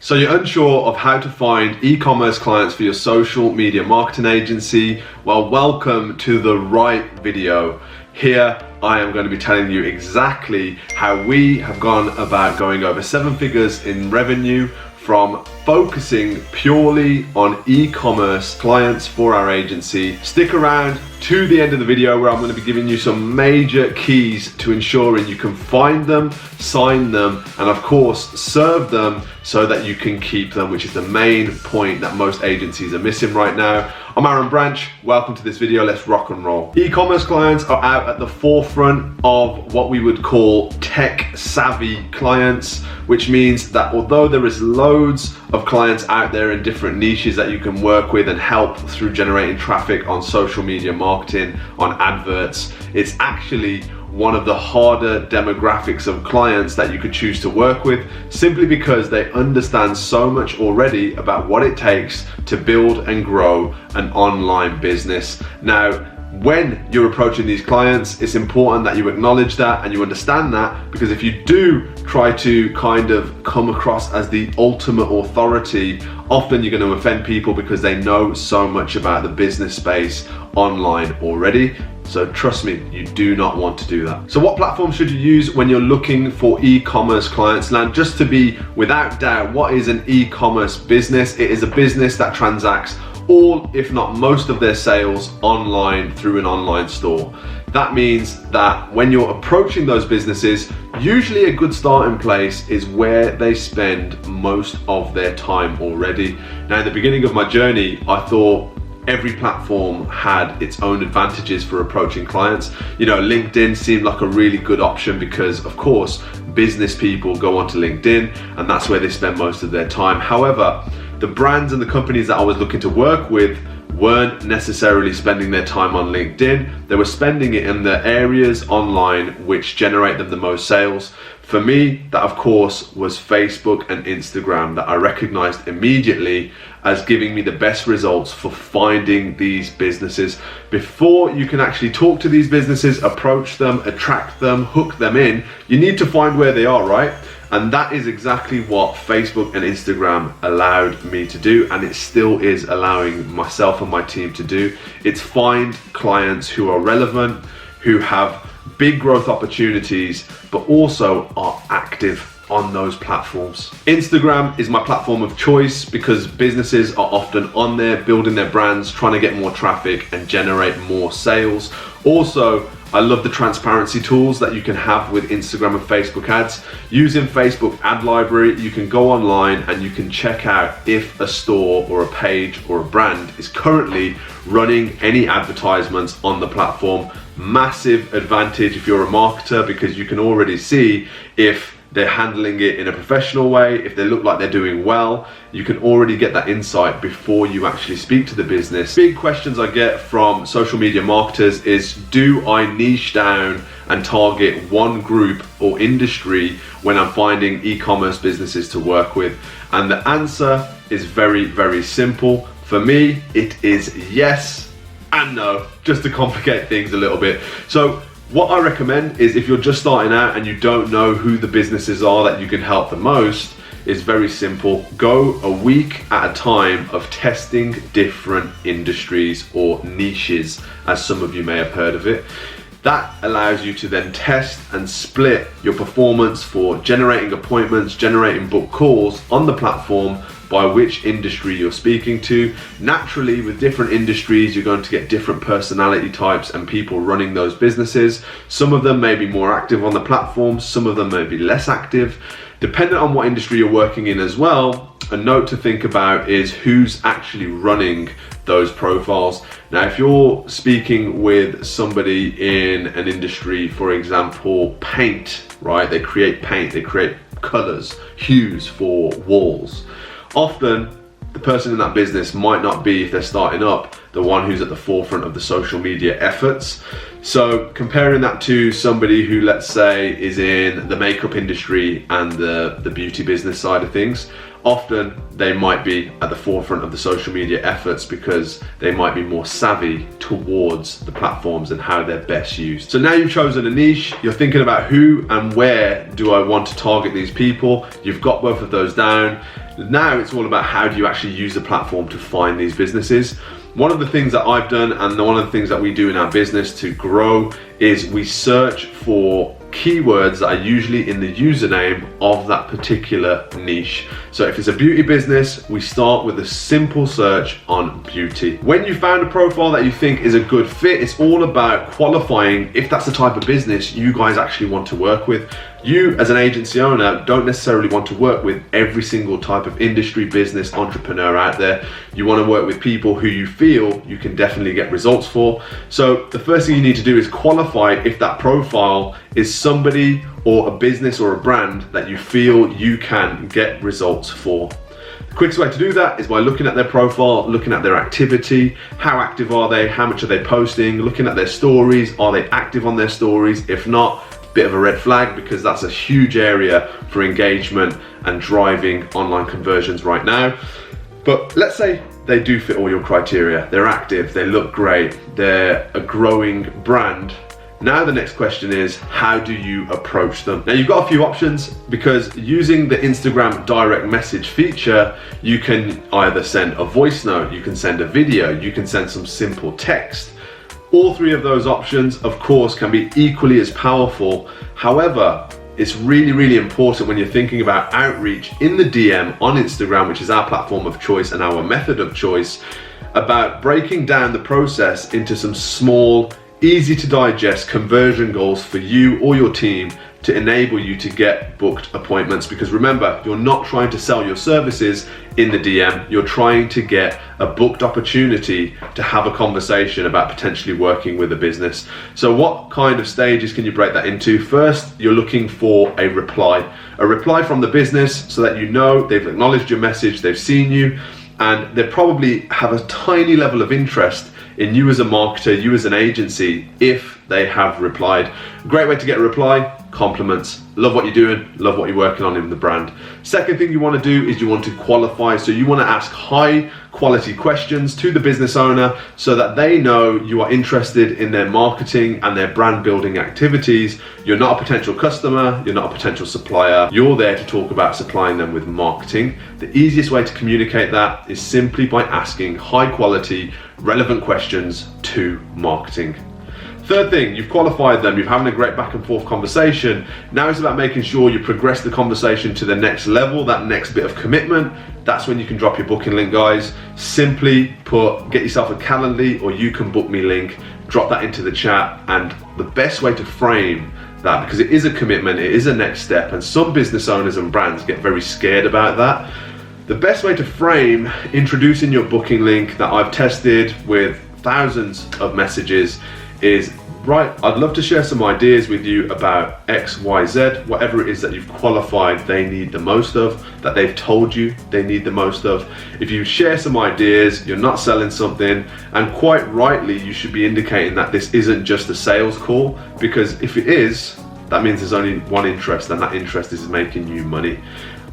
So you're unsure of how to find e-commerce clients for your social media marketing agency? Well, welcome to the right video. Here I am going to be telling you exactly how we have gone about going over 7 figures in revenue from focusing purely on e-commerce clients for our agency. Stick around to the end of the video where I'm going to be giving you some major keys to ensuring you can find them, sign them, and of course serve them so that you can keep them, which is the main point that most agencies are missing right now. I'm Aaron Branch, welcome to this video, let's rock and roll. E-commerce clients are out at the forefront of what we would call tech-savvy clients, which means that although there is loads of clients out there in different niches that you can work with and help through generating traffic on social media marketing, on adverts, it's actually one of the harder demographics of clients that you could choose to work with, simply because they understand so much already about what it takes to build and grow an online business. Now, when you're approaching these clients, it's important that you acknowledge that and you understand that, because if you do try to kind of come across as the ultimate authority, often you're going to offend people because they know so much about the business space online already. So trust me, you do not want to do that. So what platform should you use when you're looking for e-commerce clients? Now, just to be without doubt, what is an e-commerce business? It is a business that transacts all, if not most of their sales online through an online store. That means that when you're approaching those businesses, usually a good starting place is where they spend most of their time already. Now, in the beginning of my journey, I thought every platform had its own advantages for approaching clients. You know, LinkedIn seemed like a really good option because, of course, business people go onto LinkedIn and that's where they spend most of their time. However, the brands and the companies that I was looking to work with weren't necessarily spending their time on LinkedIn. They were spending it in the areas online which generate them the most sales. For me, that of course was Facebook and Instagram, that I recognized immediately as giving me the best results for finding these businesses. Before you can actually talk to these businesses, approach them, attract them, hook them in, you need to find where they are, right? And that is exactly what Facebook and Instagram allowed me to do, and it still is allowing myself and my team to do. It's find clients who are relevant, who have big growth opportunities, but also are active on those platforms. Instagram is my platform of choice because businesses are often on there building their brands, trying to get more traffic and generate more sales. Also, I love the transparency tools that you can have with Instagram and Facebook ads. Using Facebook ad library, you can go online and you can check out if a store or a page or a brand is currently running any advertisements on the platform. Massive advantage if you're a marketer, because you can already see if they're handling it in a professional way, if they look like they're doing well. You can already get that insight before you actually speak to the business. Big questions I get from social media marketers is, do I niche down and target one group or industry when I'm finding e-commerce businesses to work with? And the answer is very, very simple. For me, it is yes and no, just to complicate things a little bit. So what I recommend is, if you're just starting out and you don't know who the businesses are that you can help the most, is very simple. Go a week at a time of testing different industries or niches, as some of you may have heard of it. That allows you to then test and split your performance for generating appointments, generating book calls on the platform by which industry you're speaking to. Naturally, with different industries, you're going to get different personality types and people running those businesses. Some of them may be more active on the platform, some of them may be less active. Depending on what industry you're working in as well, a note to think about is who's actually running those profiles. Now, if you're speaking with somebody in an industry, for example, paint, right? They create paint, they create colors, hues for walls. Often, the person in that business might not be, if they're starting up, the one who's at the forefront of the social media efforts. So comparing that to somebody who, let's say, is in the makeup industry and the beauty business side of things, often they might be at the forefront of the social media efforts because they might be more savvy towards the platforms and how they're best used. So now you've chosen a niche, you're thinking about who and where do I want to target these people. You've got both of those down. Now it's all about how do you actually use the platform to find these businesses. One of the things that I've done and one of the things that we do in our business to grow is we search for keywords that are usually in the username of that particular niche. So if it's a beauty business, we start with a simple search on beauty. When you found a profile that you think is a good fit, it's all about qualifying if that's the type of business you guys actually want to work with. You as an agency owner don't necessarily want to work with every single type of industry, business, entrepreneur out there. You want to work with people who you feel you can definitely get results for. So the first thing you need to do is qualify if that profile is somebody or a business or a brand that you feel you can get results for. The quickest way to do that is by looking at their profile, looking at their activity, how active are they, how much are they posting, looking at their stories, are they active on their stories? If not, bit of a red flag, because that's a huge area for engagement and driving online conversions right now. But let's say they do fit all your criteria. They're active, they look great, they're a growing brand. Now the next question is, how do you approach them? Now you've got a few options, because using the Instagram direct message feature, you can either send a voice note, you can send a video, you can send some simple text. All three of those options, of course, can be equally as powerful. However, it's really, really important when you're thinking about outreach in the DM on Instagram, which is our platform of choice and our method of choice, about breaking down the process into some small, easy to digest conversion goals for you or your team to enable you to get booked appointments. Because remember, you're not trying to sell your services in the DM, you're trying to get a booked opportunity to have a conversation about potentially working with a business. So what kind of stages can you break that into? First, you're looking for a reply from the business so that you know they've acknowledged your message, they've seen you, and they probably have a tiny level of interest in you as a marketer, you as an agency, if they have replied. Great way to get a reply, compliments. Love what you're doing, love what you're working on in the brand. Second thing you want to do is you want to qualify. So you want to ask high quality questions to the business owner so that they know you are interested in their marketing and their brand building activities. You're not a potential customer, you're not a potential supplier. You're there to talk about supplying them with marketing. The easiest way to communicate that is simply by asking high quality, relevant questions to marketing. Third thing, you've qualified them, you're having a great back and forth conversation. Now it's about making sure you progress the conversation to the next level, that next bit of commitment. That's when you can drop your booking link, guys. Simply put, get yourself a Calendly or you can book me link, drop that into the chat. And the best way to frame that, because it is a commitment, it is a next step, and some business owners and brands get very scared about that. The best way to frame introducing your booking link that I've tested with thousands of messages is, right, I'd love to share some ideas with you about X, Y, Z, whatever it is that you've qualified they need the most of, that they've told you they need the most of. If you share some ideas, you're not selling something, and quite rightly, you should be indicating that this isn't just a sales call, because if it is, that means there's only one interest, and that interest is making you money.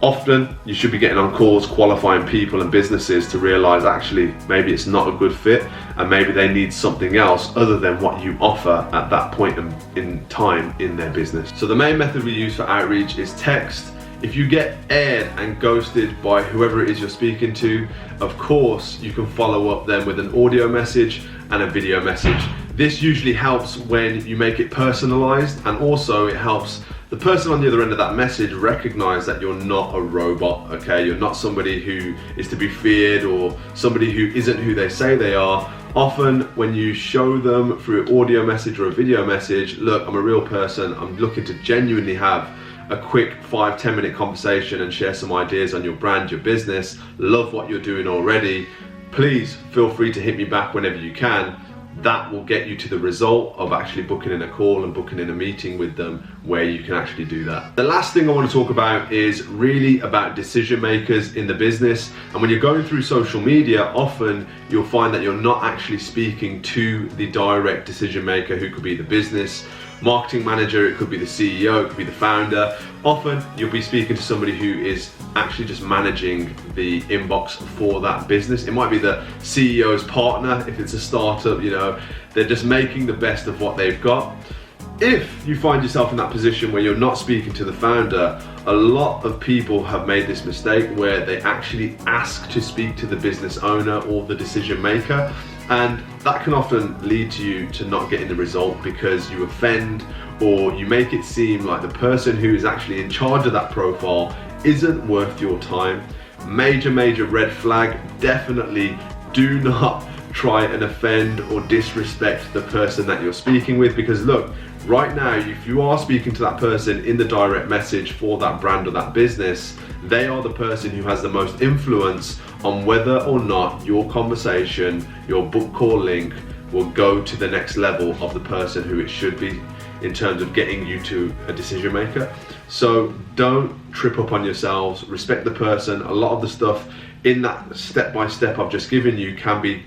Often you should be getting on calls qualifying people and businesses to realize actually maybe it's not a good fit and maybe they need something else other than what you offer at that point in time in their business. So the main method we use for outreach is text. If you get aired and ghosted by whoever it is you're speaking to, of course you can follow up then with an audio message and a video message. This usually helps when you make it personalized, and also it helps the person on the other end of that message recognize that you're not a robot, okay? You're not somebody who is to be feared or somebody who isn't who they say they are. Often when you show them through an audio message or a video message, look, I'm a real person, I'm looking to genuinely have a quick 5-10 minute conversation and share some ideas on your brand, your business, love what you're doing already. Please feel free to hit me back whenever you can. that will get you to the result of actually booking in a call and booking in a meeting with them where you can actually do that. The last thing I want to talk about is really about decision makers in the business. And when you're going through social media, often you'll find that you're not actually speaking to the direct decision maker, who could be the business marketing manager, it could be the CEO, it could be the founder. Often you'll be speaking to somebody who is actually just managing the inbox for that business. It might be the CEO's partner if it's a startup, you know, they're just making the best of what they've got. If you find yourself in that position where you're not speaking to the founder, a lot of people have made this mistake where they actually ask to speak to the business owner or the decision maker, and that can often lead to you to not getting the result because you offend or you make it seem like the person who is actually in charge of that profile isn't worth your time. Major red flag. Definitely do not try and offend or disrespect the person that you're speaking with, because look, right now, if you are speaking to that person in the direct message for that brand or that business, they are the person who has the most influence on whether or not your conversation, your book call link will go to the next level of the person who it should be in terms of getting you to a decision maker. So don't trip up on yourselves, respect the person. A lot of the stuff in that step-by-step I've just given you can be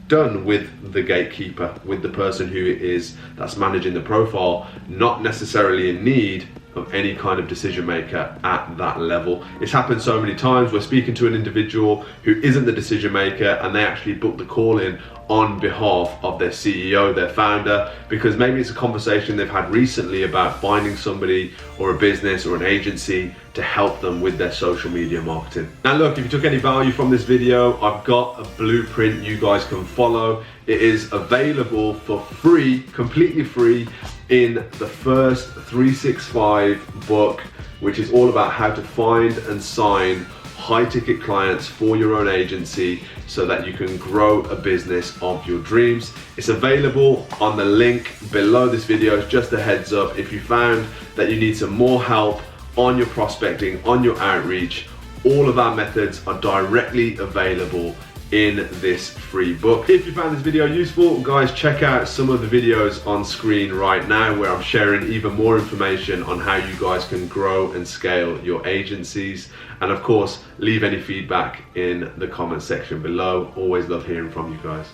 done with the gatekeeper, with the person who it is that's managing the profile, not necessarily in need of any kind of decision maker at that level. It's happened so many times. We're speaking to an individual who isn't the decision maker and they actually book the call in on behalf of their CEO, their founder, because maybe it's a conversation they've had recently about finding somebody or a business or an agency to help them with their social media marketing. Now look, if you took any value from this video, I've got a blueprint you guys can follow. It is available for free, completely free, in the first 365 book, which is all about how to find and sign high ticket clients for your own agency so that you can grow a business of your dreams. It's available on the link below this video. It's just a heads up. If you found that you need some more help on your prospecting, on your outreach, all of our methods are directly available in this free book. If you found this video useful, guys, check out some of the videos on screen right now where I'm sharing even more information on how you guys can grow and scale your agencies. And of course, leave any feedback in the comment section below. Always love hearing from you guys.